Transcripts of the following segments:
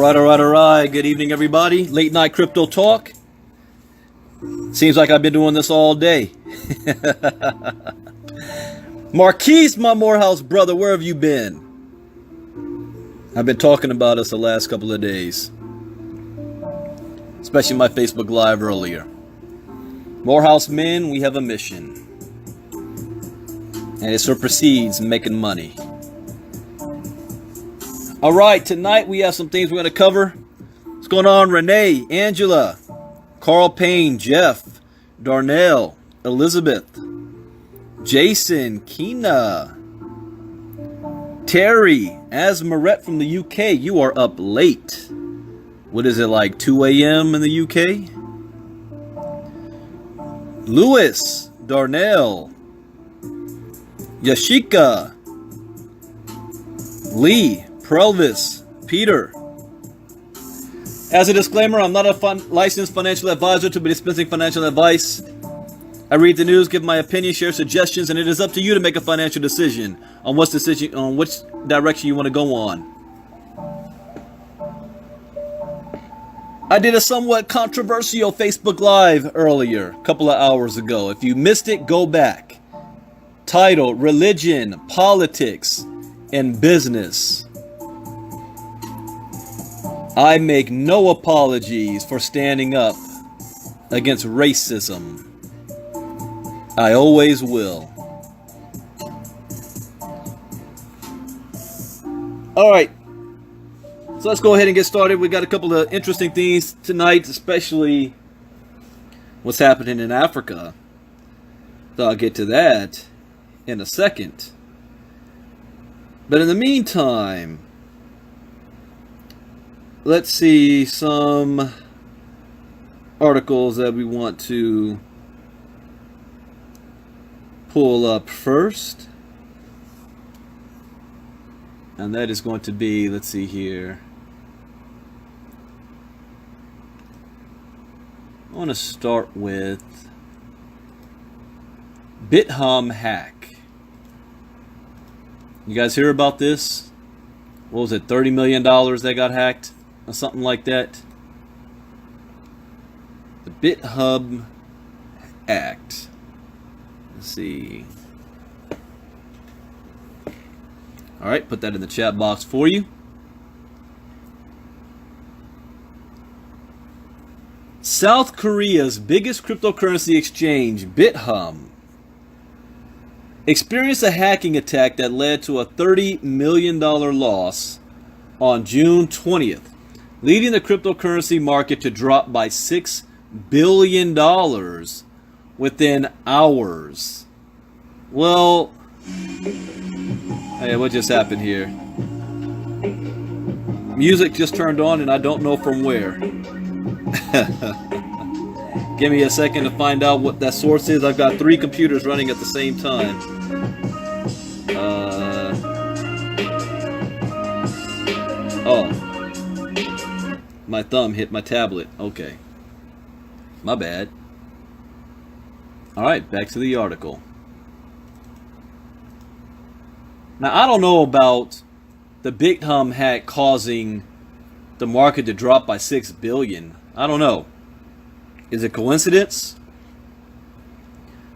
All right. Good evening, everybody. Late night crypto talk. Seems like I've been doing this all day. Marquise, my Morehouse brother, where have you been? I've been talking about us the last couple of days, especially my Facebook Live earlier. Morehouse men, we have a mission, and it supersedes making money. All right, tonight we have some things we're going to cover. What's going on, Renee, Angela, Carl Payne, Jeff, Darnell, Elizabeth, Jason, Keena, Terry, Asmaret from the UK. You are up late. What is it, like 2 a.m. in the UK? Lewis, Darnell, Yashika, Lee, Prelvis, Peter. As a disclaimer, I'm not a licensed financial advisor to be dispensing financial advice. I read the news, give my opinion, share suggestions, and it is up to you to make a financial decision on which direction you want to go on. I did a somewhat controversial Facebook Live earlier, a couple of hours ago. If you missed it, go back. Titled Religion, Politics, and Business. I make no apologies for standing up against racism. I always will. All right. So let's go ahead and get started. We got a couple of interesting things tonight, especially what's happening in Africa. So I'll get to that in a second. But in the meantime, let's see some articles that we want to pull up first. And that is going to be, let's see here. I want to start with BitHum hack. You guys hear about this? What was it, $30 million that got hacked? Or something like that. The BitHum Act. Let's see. Alright, put that in the chat box for you. South Korea's biggest cryptocurrency exchange, BitHum, experienced a hacking attack that led to a $30 million loss on June 20th. Leading the cryptocurrency market to drop by $6 billion within hours. Well, hey, what just happened here? Music just turned on and I don't know from where. Give me a second to find out what that source is. I've got 3 computers running at the same time. Oh. My thumb hit my tablet. Okay. My bad. Alright, back to the article. Now, I don't know about the BitHum hack causing the market to drop by $6 billion. I don't know. Is it coincidence?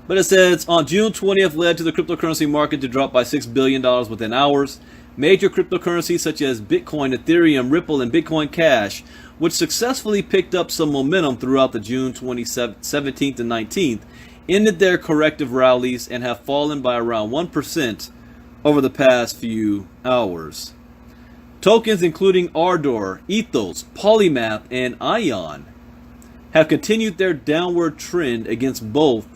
But it says, on June 20th led to the cryptocurrency market to drop by $6 billion within hours. Major cryptocurrencies such as Bitcoin, Ethereum, Ripple, and Bitcoin Cash, which successfully picked up some momentum throughout the June 17th and 19th, ended their corrective rallies and have fallen by around 1% over the past few hours. Tokens including Ardor, Ethos, Polymath, and Ion have continued their downward trend against both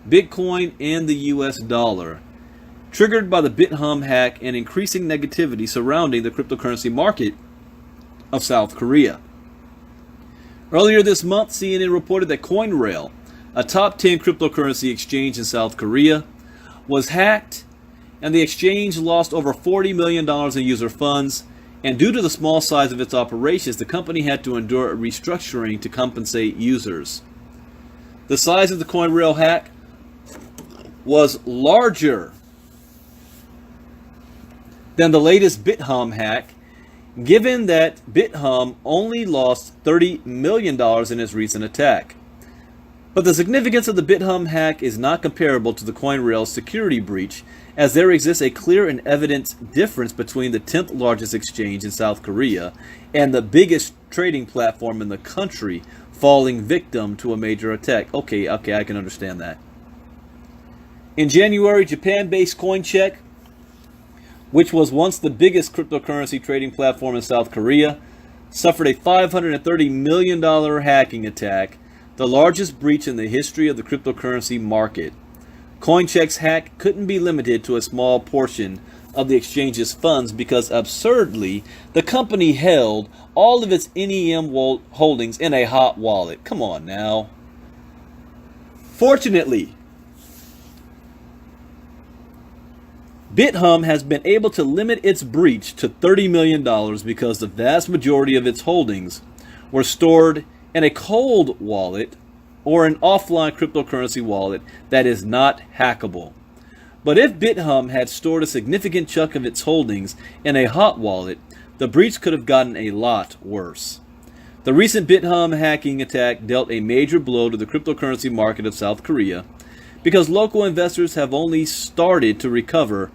Bitcoin and the US dollar, triggered by the BitHum hack and increasing negativity surrounding the cryptocurrency market of South Korea. Earlier this month, CNN reported that CoinRail, a top 10 cryptocurrency exchange in South Korea, was hacked, and the exchange lost over $40 million in user funds, and due to the small size of its operations, the company had to endure a restructuring to compensate users. The size of the CoinRail hack was larger than the latest BitHum hack, given that BitHum only lost $30 million in its recent attack. But the significance of the BitHum hack is not comparable to the CoinRail security breach, as there exists a clear and evident difference between the 10th largest exchange in South Korea and the biggest trading platform in the country falling victim to a major attack. Okay, I can understand that. In January, Japan-based CoinCheck, which was once the biggest cryptocurrency trading platform in South Korea, suffered a $530 million hacking attack, the largest breach in the history of the cryptocurrency market. CoinCheck's hack couldn't be limited to a small portion of the exchange's funds because, absurdly, the company held all of its NEM holdings in a hot wallet. Come on now. Fortunately, BitHum has been able to limit its breach to $30 million because the vast majority of its holdings were stored in a cold wallet or an offline cryptocurrency wallet that is not hackable. But if BitHum had stored a significant chunk of its holdings in a hot wallet, the breach could have gotten a lot worse. The recent BitHum hacking attack dealt a major blow to the cryptocurrency market of South Korea because local investors have only started to recover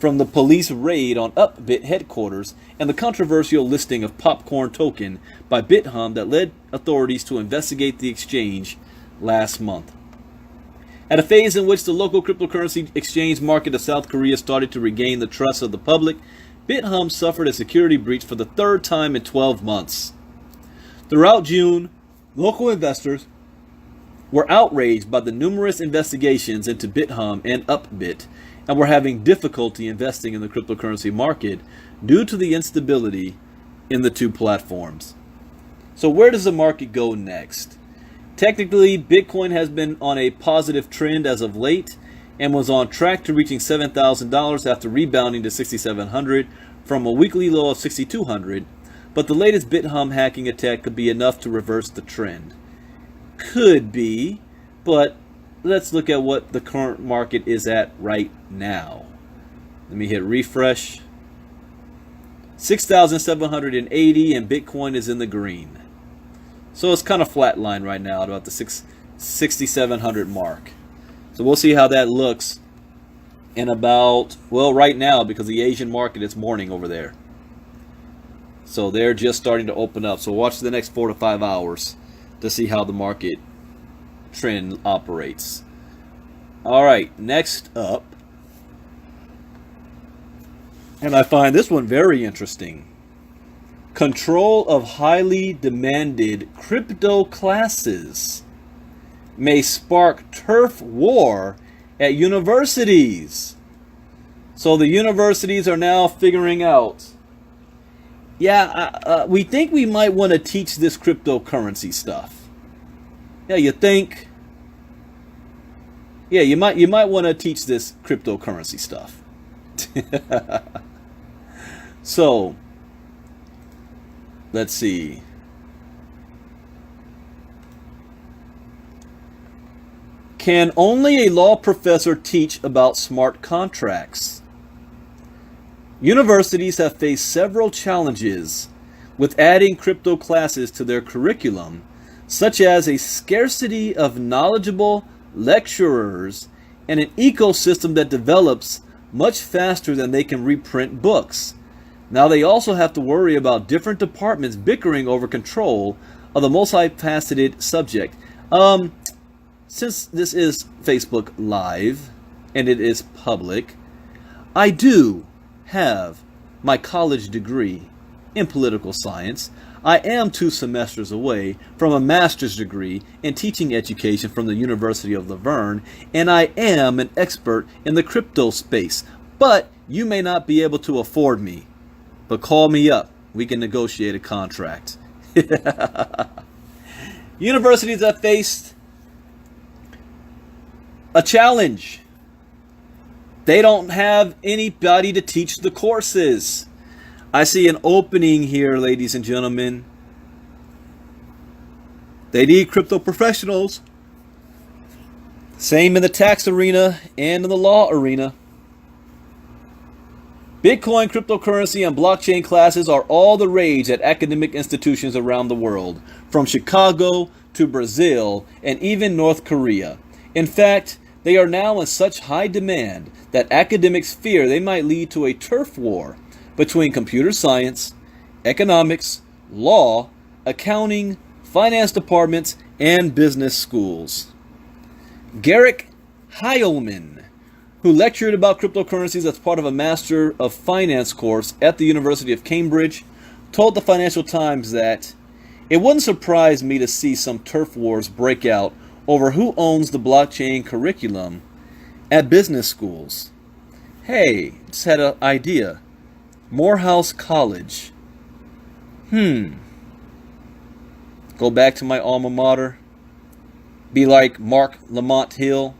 from the police raid on Upbit headquarters and the controversial listing of Popcorn token by BitHum that led authorities to investigate the exchange last month. At a phase in which the local cryptocurrency exchange market of South Korea started to regain the trust of the public, BitHum suffered a security breach for the third time in 12 months. Throughout June, local investors were outraged by the numerous investigations into BitHum and Upbit and were having difficulty investing in the cryptocurrency market due to the instability in the two platforms. So where does the market go next? Technically, Bitcoin has been on a positive trend as of late and was on track to reaching $7,000 after rebounding to $6,700 from a weekly low of $6,200, but the latest BitHum hacking attack could be enough to reverse the trend. Could be, but let's look at what the current market is at right now. Let me hit refresh. 6,780 and Bitcoin is in the green. So it's kind of flatline right now at about the 6,700 mark. So we'll see how that looks in about, well, right now, because the Asian market is morning over there. So they're just starting to open up. So watch the next 4 to 5 hours to see how the market trend operates. All right, next up, and I find this one very interesting. Control of highly demanded crypto classes may spark turf war at universities. So the universities are now figuring out, we think we might want to teach this cryptocurrency stuff. Yeah, you think? Yeah, you might want to teach this cryptocurrency stuff. So, let's see. Can only a law professor teach about smart contracts? Universities have faced several challenges with adding crypto classes to their curriculum, such as a scarcity of knowledgeable lecturers and an ecosystem that develops much faster than they can reprint books. Now they also have to worry about different departments bickering over control of the multifaceted subject. Since this is Facebook Live and it is public, I do have my college degree in political science. I am 2 semesters away from a master's degree in teaching education from the University of Laverne, and I am an expert in the crypto space. But you may not be able to afford me. But call me up. We can negotiate a contract. Universities have faced a challenge. They don't have anybody to teach the courses. I see an opening here, ladies and gentlemen. They need crypto professionals. Same in the tax arena and in the law arena. Bitcoin, cryptocurrency, and blockchain classes are all the rage at academic institutions around the world, from Chicago to Brazil and even North Korea. In fact, they are now in such high demand that academics fear they might lead to a turf war between computer science, economics, law, accounting, finance departments, and business schools. Garrick Heilman, who lectured about cryptocurrencies as part of a Master of Finance course at the University of Cambridge, told the Financial Times that it wouldn't surprise me to see some turf wars break out over who owns the blockchain curriculum at business schools. Hey, just had an idea. Morehouse College. Go back to my alma mater. Be like Mark Lamont Hill,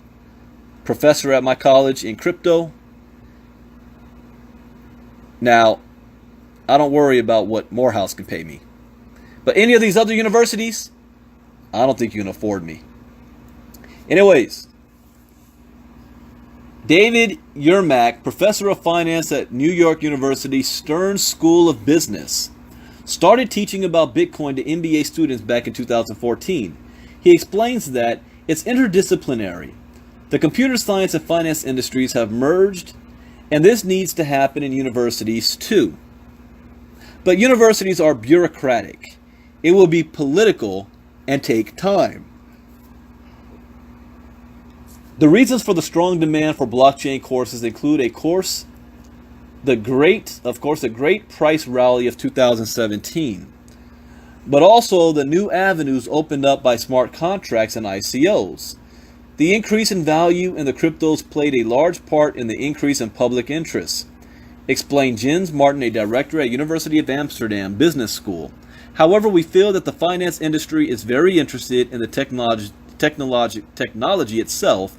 professor at my college in crypto. Now, I don't worry about what Morehouse can pay me. But any of these other universities, I don't think you can afford me. Anyways, David Yermak, professor of finance at New York University Stern School of Business, started teaching about Bitcoin to MBA students back in 2014. He explains that it's interdisciplinary. The computer science and finance industries have merged, and this needs to happen in universities too. But universities are bureaucratic. It will be political and take time. The reasons for the strong demand for blockchain courses include the great price rally of 2017, but also the new avenues opened up by smart contracts and ICOs. The increase in value in the cryptos played a large part in the increase in public interest, explained Jens Martin, a director at University of Amsterdam Business School. However, we feel that the finance industry is very interested in the technology itself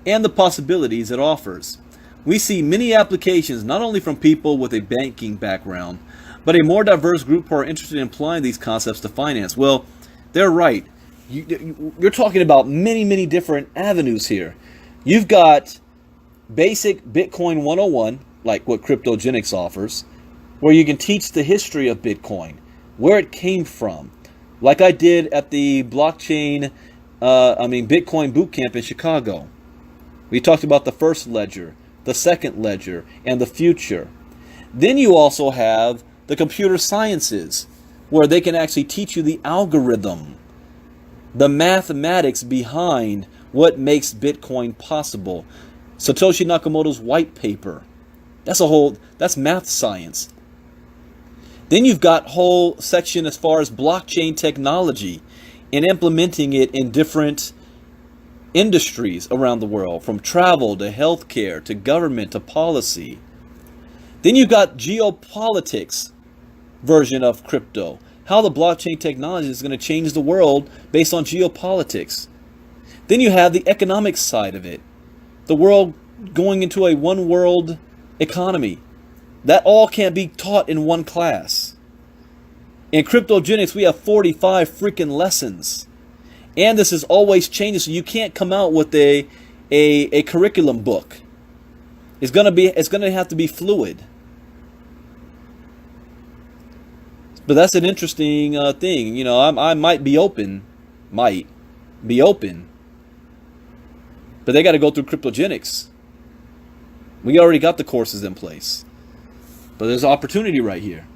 and the possibilities it offers. We see many applications not only from people with a banking background, but a more diverse group who are interested in applying these concepts to finance. Well, they're right. You're talking about many, many different avenues here. You've got basic Bitcoin 101, like what Cryptogenics offers, where you can teach the history of Bitcoin, where it came from, like I did at the Bitcoin Bootcamp in Chicago. We talked about the first ledger, the second ledger, and the future. Then you also have the computer sciences, where they can actually teach you the algorithm, the mathematics behind what makes Bitcoin possible. Satoshi Nakamoto's white paper. That's math science. Then you've got whole section as far as blockchain technology and implementing it in different industries around the world, from travel to healthcare to government to policy. Then you've got geopolitics version of crypto, how the blockchain technology is going to change the world based on geopolitics. Then you have the economic side of it, the world going into a one world economy. That all can't be taught in one class. In Cryptogenics, we have 45 freaking lessons. And this is always changing, so you can't come out with a curriculum book. It's gonna have to be fluid. But that's an interesting thing. You know, I might be open, but they got to go through Cryptogenics. We already got the courses in place, but there's opportunity right here.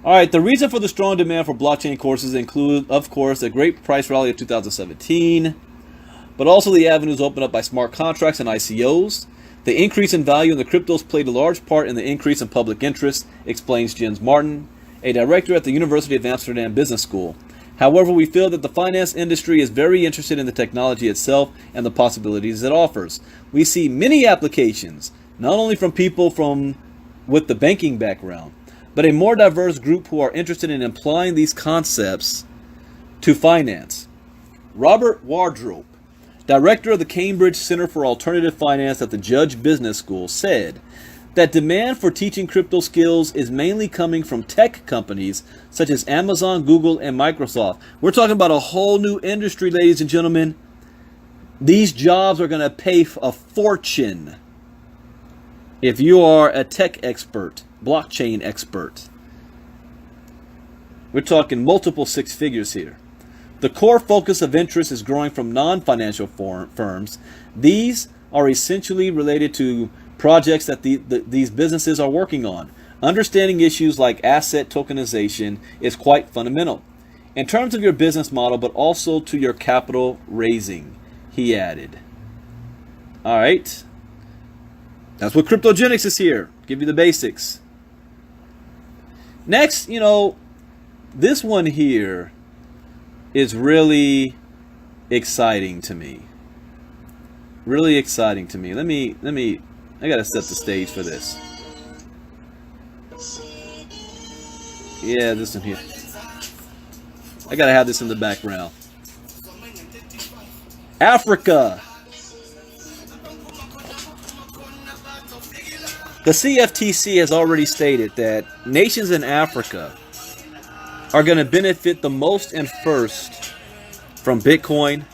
All right, the reason for the strong demand for blockchain courses include, of course, the great price rally of 2017, but also the avenues opened up by smart contracts and ICOs. The increase in value in the cryptos played a large part in the increase in public interest, explains Jens Martin, a director at the University of Amsterdam Business School. However, we feel that the finance industry is very interested in the technology itself and the possibilities it offers. We see many applications, not only from people with the banking background, but a more diverse group who are interested in applying these concepts to finance. Robert Wardrope, director of the Cambridge Center for Alternative Finance at the Judge Business School, said that demand for teaching crypto skills is mainly coming from tech companies such as Amazon, Google, and Microsoft. We're talking about a whole new industry, ladies and gentlemen. These jobs are going to pay a fortune. If you are a tech expert, blockchain expert, we're talking multiple six figures here. The core focus of interest is growing from non-financial firms. These are essentially related to projects that these businesses are working on. Understanding issues like asset tokenization is quite fundamental in terms of your business model, but also to your capital raising, he added. All right. That's what Cryptogenics is here. Give you the basics. Next, this one here is really exciting to me. Really exciting to me. I gotta set the stage for this. Yeah, this one here. I gotta have this in the background. Africa. The CFTC has already stated that nations in Africa are going to benefit the most and first from Bitcoin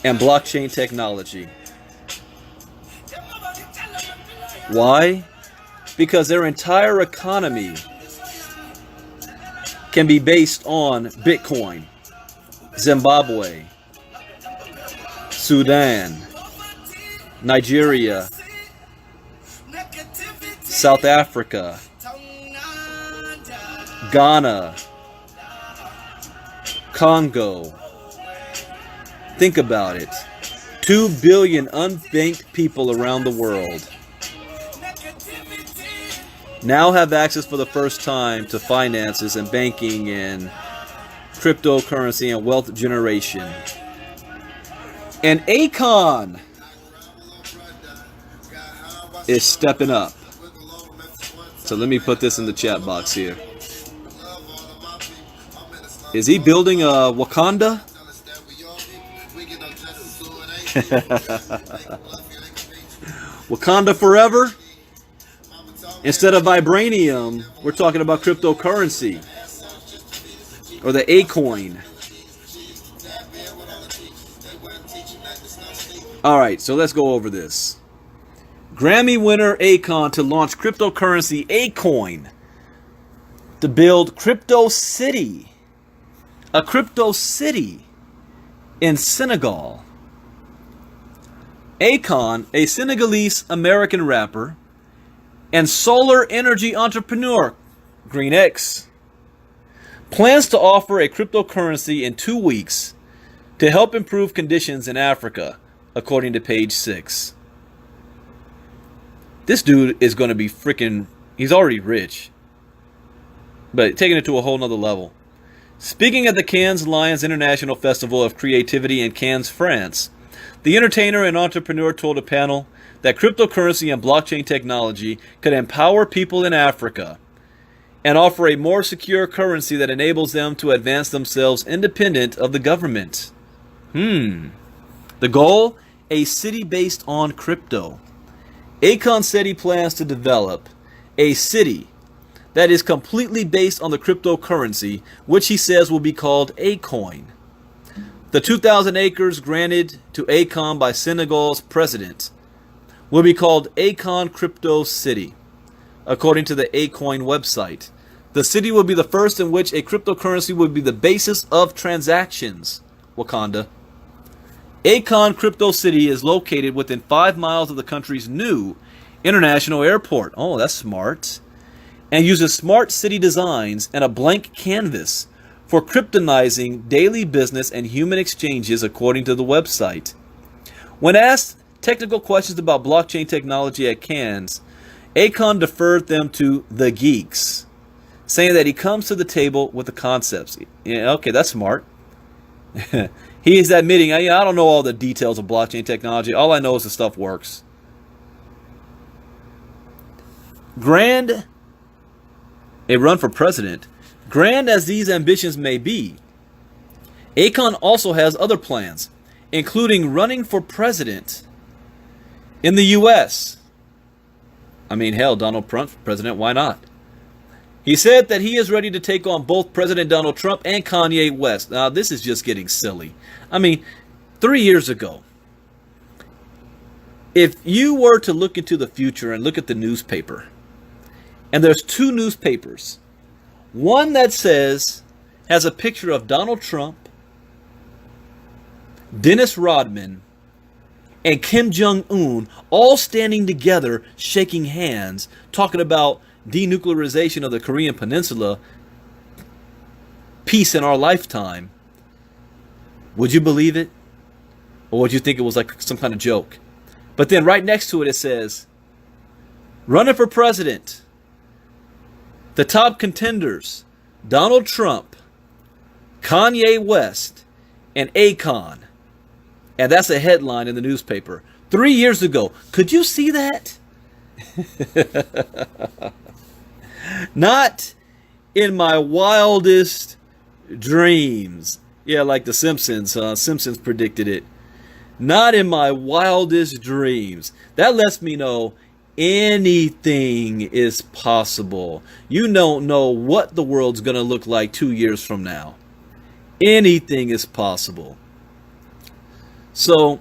and blockchain technology. Why? Because their entire economy can be based on Bitcoin. Zimbabwe, Sudan, Nigeria, South Africa, Ghana, Congo. Think about it. 2 billion unbanked people around the world now have access for the first time to finances and banking and cryptocurrency and wealth generation. And Akon is stepping up. So let me put this in the chat box here. Is he building a Wakanda? Wakanda forever? Instead of vibranium, we're talking about cryptocurrency. Or the Akoin. Alright, so let's go over this. Grammy winner Akon to launch cryptocurrency Akoin to build Crypto City. A crypto city in Senegal. Akon, a Senegalese American rapper and solar energy entrepreneur, GreenX, plans to offer a cryptocurrency in 2 weeks to help improve conditions in Africa, according to page 6. This dude is going to be freaking, he's already rich, but taking it to a whole nother level. Speaking at the Cannes Lions International Festival of Creativity in Cannes, France, the entertainer and entrepreneur told a panel that cryptocurrency and blockchain technology could empower people in Africa and offer a more secure currency that enables them to advance themselves independent of the government. The goal? A city based on crypto. Akon said he plans to develop a city that is completely based on the cryptocurrency, which he says will be called Akoin. The 2,000 acres granted to Akon by Senegal's president will be called Akon Crypto City, according to the Akoin website. The city will be the first in which a cryptocurrency will be the basis of transactions. Wakanda. Akon Crypto City is located within 5 miles of the country's new international airport. Oh, that's smart. And uses smart city designs and a blank canvas for cryptonizing daily business and human exchanges, according to the website. When asked technical questions about blockchain technology at Cannes, Akon deferred them to the geeks, saying that he comes to the table with the concepts. Yeah, okay, that's smart. He is admitting, I don't know all the details of blockchain technology. All I know is the stuff works. A run for president. Grand as these ambitions may be, Akon also has other plans, including running for president in the U.S. I mean, hell, Donald Trump, president, why not? He said that he is ready to take on both President Donald Trump and Kanye West. Now, this is just getting silly. I mean, 3 years ago, If you were to look into the future and look at the newspaper, and there's two newspapers, one that has a picture of Donald Trump, Dennis Rodman, and Kim Jong-un all standing together, shaking hands, talking about denuclearization of the Korean Peninsula, peace in our lifetime. Would you believe it? Or would you think it was like some kind of joke? But then right next to it, it says, running for president, the top contenders, Donald Trump, Kanye West, and Akon. And that's a headline in the newspaper. 3 years ago. Could you see that? Not in my wildest dreams. Yeah, like the Simpsons. Simpsons predicted it. Not in my wildest dreams. That lets me know anything is possible. You don't know what the world's going to look like 2 years from now. Anything is possible. So,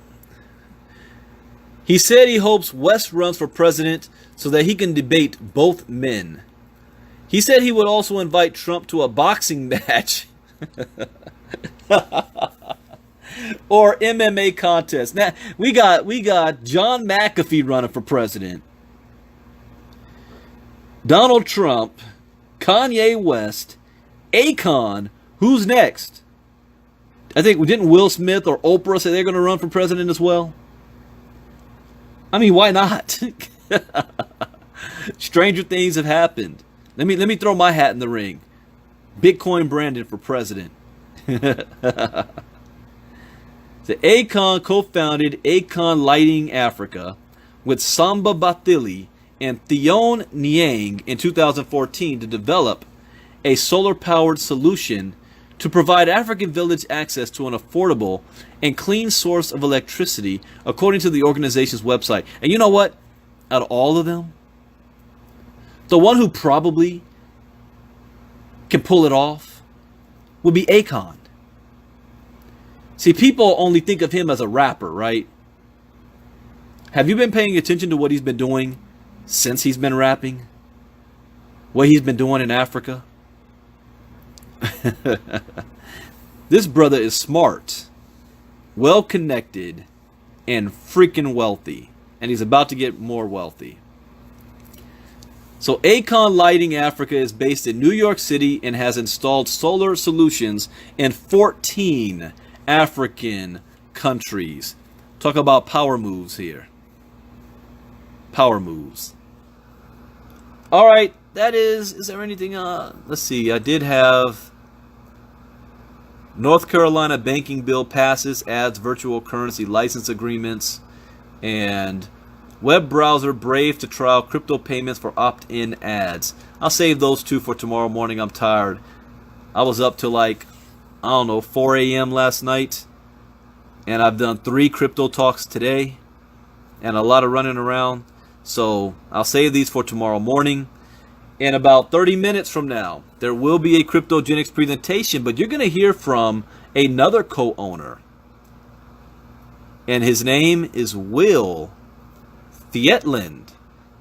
he said he hopes West runs for president so that he can debate both men. He said he would also invite Trump to a boxing match or MMA contest. Now, we got John McAfee running for president, Donald Trump, Kanye West, Akon. Who's next? I think, didn't Will Smith or Oprah say they're going to run for president as well? I mean, why not? Stranger things have happened. Let me throw my hat in the ring. Bitcoin Brandon for president. The Akon co-founded Akon Lighting Africa with Samba Bathily and Theon Niang in 2014 to develop a solar-powered solution to provide African village access to an affordable and clean source of electricity, according to the organization's website. And you know what? Out of all of them, the one who probably can pull it off would be Akon. See, people only think of him as a rapper, right? Have you been paying attention to what he's been doing since he's been rapping? What he's been doing in Africa? This brother is smart, well connected, and freaking wealthy. And he's about to get more wealthy. So Akon Lighting Africa is based in New York City and has installed solar solutions in 14 African countries. Talk about power moves here. Power moves. All right, that is there anything? Let's see. I did have North Carolina banking bill passes, adds virtual currency license agreements, and web browser Brave to trial crypto payments for opt-in ads. I'll save those two for tomorrow morning. I'm tired. I was up till like, I don't know, 4 a.m. last night, and I've done 3 crypto talks today and a lot of running around. So I'll save these for tomorrow morning. In about 30 minutes from now, there will be a Cryptogenics presentation, but you're going to hear from another co-owner. And his name is Will Fietland.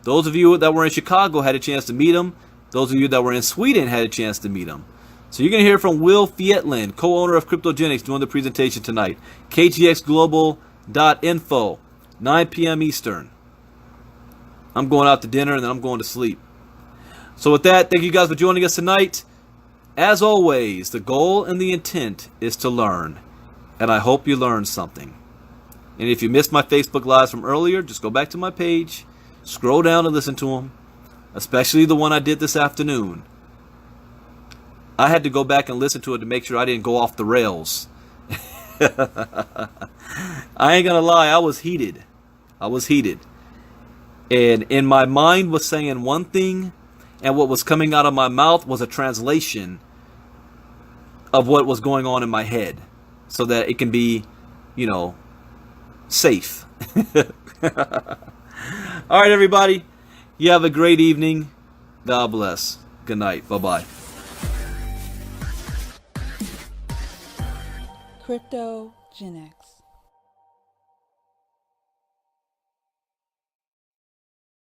Those of you that were in Chicago had a chance to meet him. Those of you that were in Sweden had a chance to meet him. So you're going to hear from Will Fietland, co-owner of Cryptogenics, doing the presentation tonight. kgxglobal.info, 9 p.m. Eastern. I'm going out to dinner and then I'm going to sleep. So with that, thank you guys for joining us tonight. As always, the goal and the intent is to learn. And I hope you learned something. And if you missed my Facebook Lives from earlier, just go back to my page, scroll down and listen to them. Especially the one I did this afternoon. I had to go back and listen to it to make sure I didn't go off the rails. I ain't gonna lie, I was heated. And in my mind was saying one thing, and what was coming out of my mouth was a translation of what was going on in my head, so that it can be, safe. All right, everybody. You have a great evening. God bless. Good night. Bye-bye. Cryptogenics.